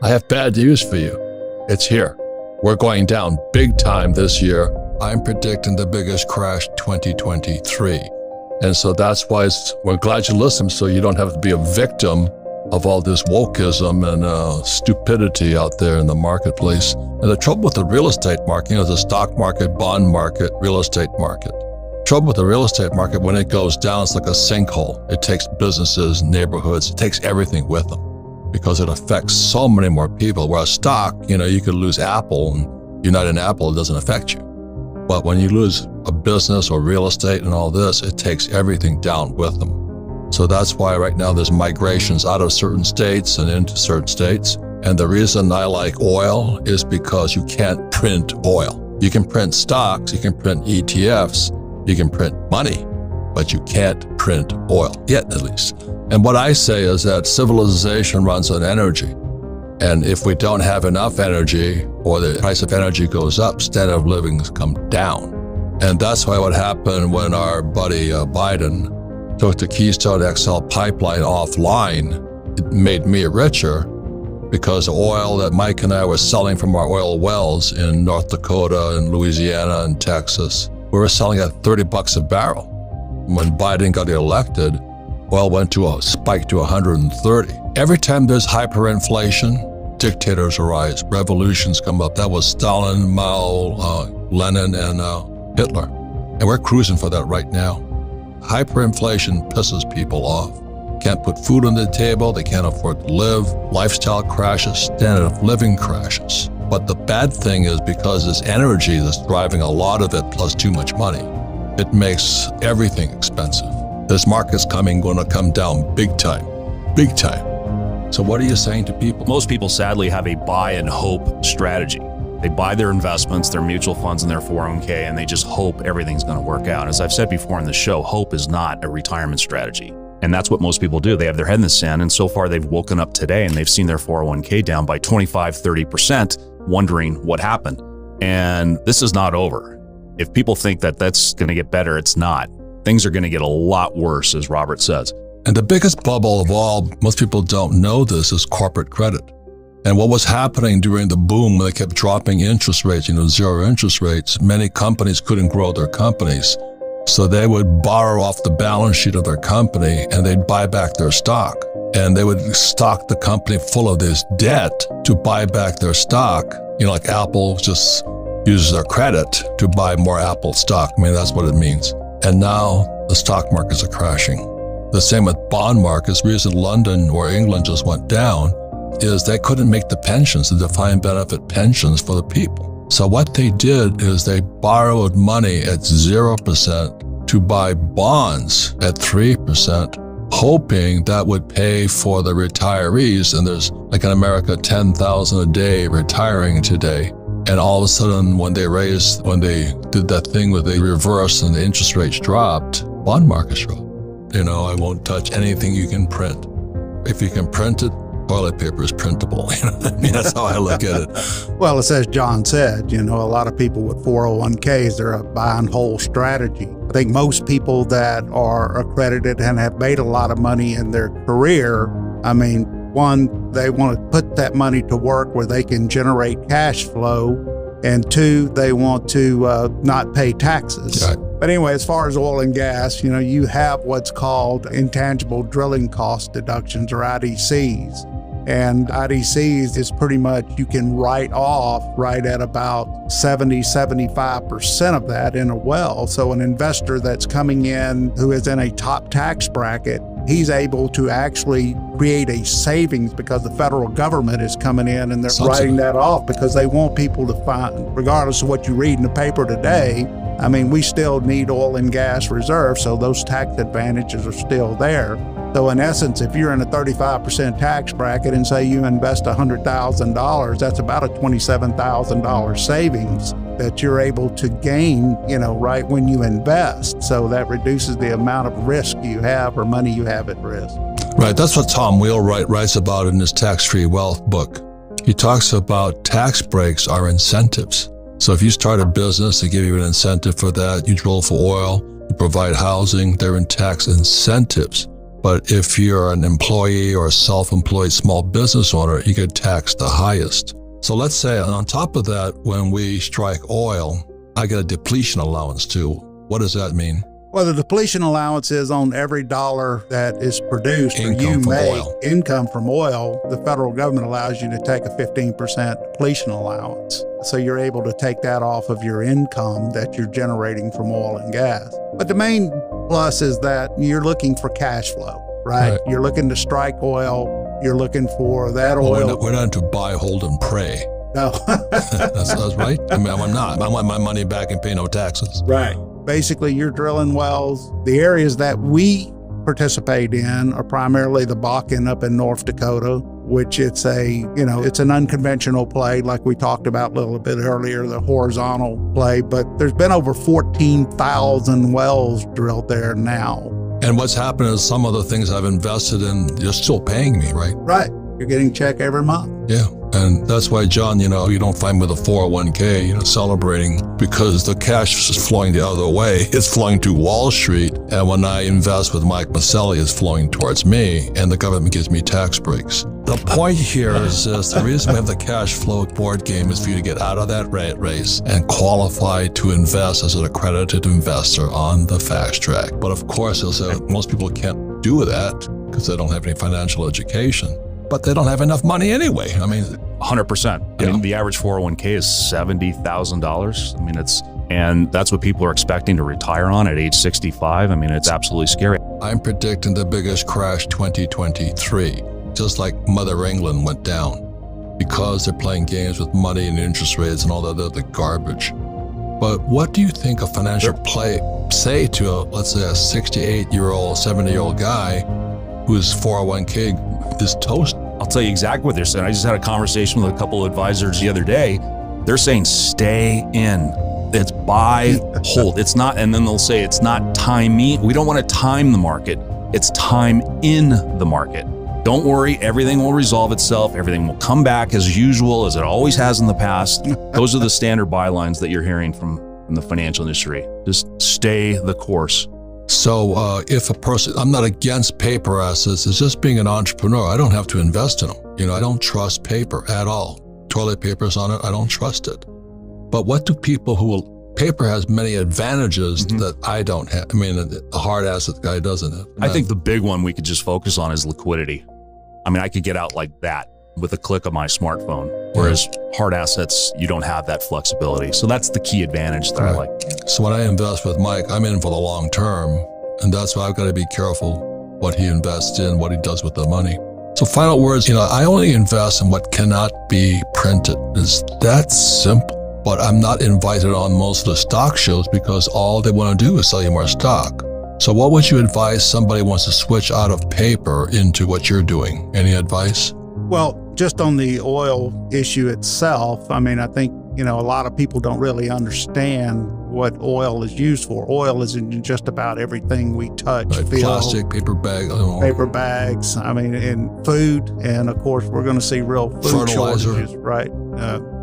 I have bad news for you. It's here. We're going down big time this year. I'm predicting the biggest crash 2023. And so that's why we're glad you listened, so you don't have to be a victim of all this wokeism and stupidity out there in the marketplace. And the trouble with the real estate market, the stock market, bond market, real estate market. Trouble with the real estate market, when it goes down, it's like a sinkhole. It takes businesses, neighborhoods, it takes everything with them because it affects so many more people. Whereas stock, you could lose Apple and you're not in Apple, it doesn't affect you. But when you lose a business or real estate and all this, it takes everything down with them. So that's why right now there's migrations out of certain states and into certain states. And the reason I like oil is because you can't print oil. You can print stocks, you can print ETFs, you can print money, but you can't print oil, yet at least. And what I say is that civilization runs on energy. And if we don't have enough energy or the price of energy goes up, standard of living come down. And that's why what happened when our buddy Biden took the Keystone XL pipeline offline, it made me richer because the oil that Mike and I were selling from our oil wells in North Dakota and Louisiana and Texas, we were selling at $30 a barrel. When Biden got elected, oil went to a spike to 130. Every time there's hyperinflation, dictators arise, revolutions come up. That was Stalin, Mao, Lenin, and Hitler. And we're cruising for that right now. Hyperinflation pisses people off. Can't put food on the table, they can't afford to live, lifestyle crashes, standard of living crashes. But the bad thing is because this energy that's driving a lot of it plus too much money, it makes everything expensive. This market's going to come down big time, big time. So what are you saying to people? Most people sadly have a buy and hope strategy. They buy their investments, their mutual funds, and their 401k, and they just hope everything's going to work out. As I've said before in the show, hope is not a retirement strategy. And that's what most people do. They have their head in the sand, and so far they've woken up today and they've seen their 401k down by 25-30%, wondering what happened. And this is not over. If people think that that's going to get better, it's not. Things are going to get a lot worse, as Robert says. And the biggest bubble of all, most people don't know this, is corporate credit. And what was happening during the boom when they kept dropping interest rates, zero interest rates, many companies couldn't grow their companies. So they would borrow off the balance sheet of their company and they'd buy back their stock. And they would stock the company full of this debt to buy back their stock. Like Apple just uses their credit to buy more Apple stock. That's what it means. And now the stock markets are crashing. The same with bond markets. The reason London or England just went down is they couldn't make the pensions, the defined benefit pensions for the people. So what they did is they borrowed money at 0% to buy bonds at 3%, hoping that would pay for the retirees. And there's, like in America, 10,000 a day retiring today. And all of a sudden, when they did that thing where they reversed and the interest rates dropped, bond markets dropped. I won't touch anything you can print. If you can print it, toilet paper is printable. That's how I look at it. Well, it's as John said, a lot of people with 401ks, they're a buy and hold strategy. I think most people that are accredited and have made a lot of money in their career, one, they want to put that money to work where they can generate cash flow. And two, they want to not pay taxes. Right. But anyway, as far as oil and gas, you have what's called intangible drilling cost deductions, or IDCs. And IDCs is pretty much, you can write off right at about 70-75% of that in a well. So an investor that's coming in who is in a top tax bracket, he's able to actually create a savings because the federal government is coming in and they're writing that off because they want people to find, regardless of what you read in the paper today, we still need oil and gas reserves, so those tax advantages are still there. So in essence, if you're in a 35% tax bracket and say you invest $100,000, that's about a $27,000 savings that you're able to gain, right when you invest. So that reduces the amount of risk you have or money you have at risk. Right, that's what Tom Wheelwright writes about in his Tax-Free Wealth book. He talks about tax breaks are incentives. So if you start a business, they give you an incentive for that. You drill for oil, you provide housing, they're in tax incentives. But if you're an employee or a self-employed small business owner, you get taxed the highest. So let's say on top of that, when we strike oil, I get a depletion allowance too. What does that mean? Well, the depletion allowance is on every dollar that is produced or you make income from oil. The federal government allows you to take a 15% depletion allowance. So you're able to take that off of your income that you're generating from oil and gas. But the main plus is that you're looking for cash flow, right? You're looking to strike oil. You're looking for that oil. We're not into buy, hold, and pray. No. that's right. I mean, I'm not. I want my money back and pay no taxes. Right. Basically, you're drilling wells. The areas that we participate in are primarily the Bakken up in North Dakota, which it's an unconventional play, like we talked about a little bit earlier, the horizontal play. But there's been over 14,000 wells drilled there now. And what's happened is some of the things I've invested in, you're still paying me, right? Right. You're getting a check every month. Yeah. And that's why, John, you don't find me with a 401k, celebrating, because the cash is flowing the other way. It's flowing to Wall Street. And when I invest with Mike Maselli, it's flowing towards me, and the government gives me tax breaks. The point here is this: the reason we have the cash flow board game is for you to get out of that rat race and qualify to invest as an accredited investor on the fast track. But of course, most people can't do that because they don't have any financial education. But they don't have enough money anyway. I mean, 100%. I mean, the average 401k is $70,000. I mean, and that's what people are expecting to retire on at age 65. I mean, it's absolutely scary. I'm predicting the biggest crash 2023, just like Mother England went down, because they're playing games with money and interest rates and all that other garbage. But what do you think a financial play say to let's say a 68-year-old, 70-year-old guy whose 401k is toast? I'll tell you exactly what they're saying. I just had a conversation with a couple of advisors the other day. They're saying stay in. It's buy, hold. It's not, and then they'll say it's not timing. We don't want to time the market. It's time in the market. Don't worry, everything will resolve itself. Everything will come back as usual, as it always has in the past. Those are the standard bylines that you're hearing from the financial industry. Just stay the course. So if a person, I'm not against paper assets, it's just being an entrepreneur. I don't have to invest in them. I don't trust paper at all. Toilet paper's on it, I don't trust it. But what do people paper has many advantages that I don't have. I mean, a hard asset guy doesn't have. I think the big one we could just focus on is liquidity. I mean, I could get out like that with a click of my smartphone, whereas hard assets, you don't have that flexibility. So that's the key advantage that I like. So when I invest with Mike, I'm in for the long term, and that's why I've got to be careful what he invests in, what he does with the money. So final words, I only invest in what cannot be printed. It's that simple. But I'm not invited on most of the stock shows because all they want to do is sell you more stock. So what would you advise somebody who wants to switch out of paper into what you're doing? Any advice? Well, just on the oil issue itself, I mean, I think, a lot of people don't really understand what oil is used for. Oil is in just about everything we touch. Right, plastic, paper bags, I mean, in food. And of course, we're going to see real food shortages, right?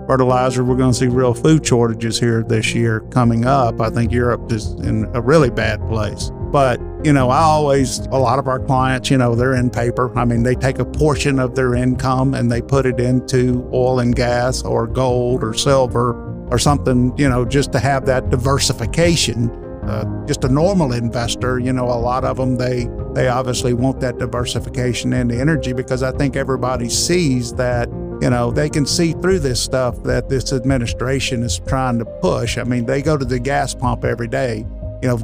Fertilizer, we're going to see real food shortages here this year coming up. I think Europe is in a really bad place. But, a lot of our clients, they're in paper. I mean, they take a portion of their income and they put it into oil and gas or gold or silver or something, just to have that diversification. Just a normal investor, a lot of them, they obviously want that diversification into energy because I think everybody sees that, they can see through this stuff that this administration is trying to push. I mean, they go to the gas pump every day.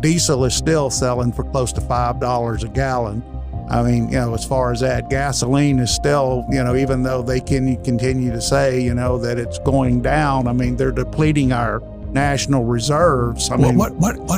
Diesel is still selling for close to $5 a gallon. I mean, as far as that, gasoline is still, even though they can continue to say, that it's going down, I mean, they're depleting our national reserves. I mean, what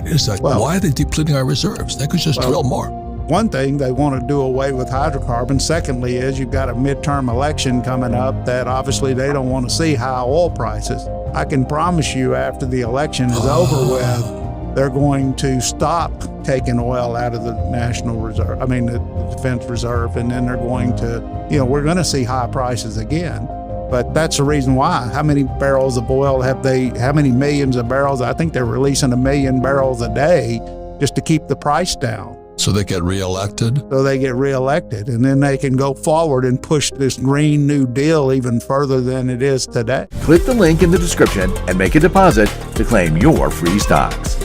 is that? Why are they depleting our reserves? They could just drill more. One thing, they want to do away with hydrocarbons. Secondly is you've got a midterm election coming up that obviously they don't want to see high oil prices. I can promise you after the election is over with, they're going to stop taking oil out of the National Reserve, the Defense Reserve, and then they're going to, we're going to see high prices again. But that's the reason why. How many barrels of oil how many millions of barrels? I think they're releasing 1 million barrels a day just to keep the price down. So they get reelected? So they get reelected, and then they can go forward and push this Green New Deal even further than it is today. Click the link in the description and make a deposit to claim your free stocks.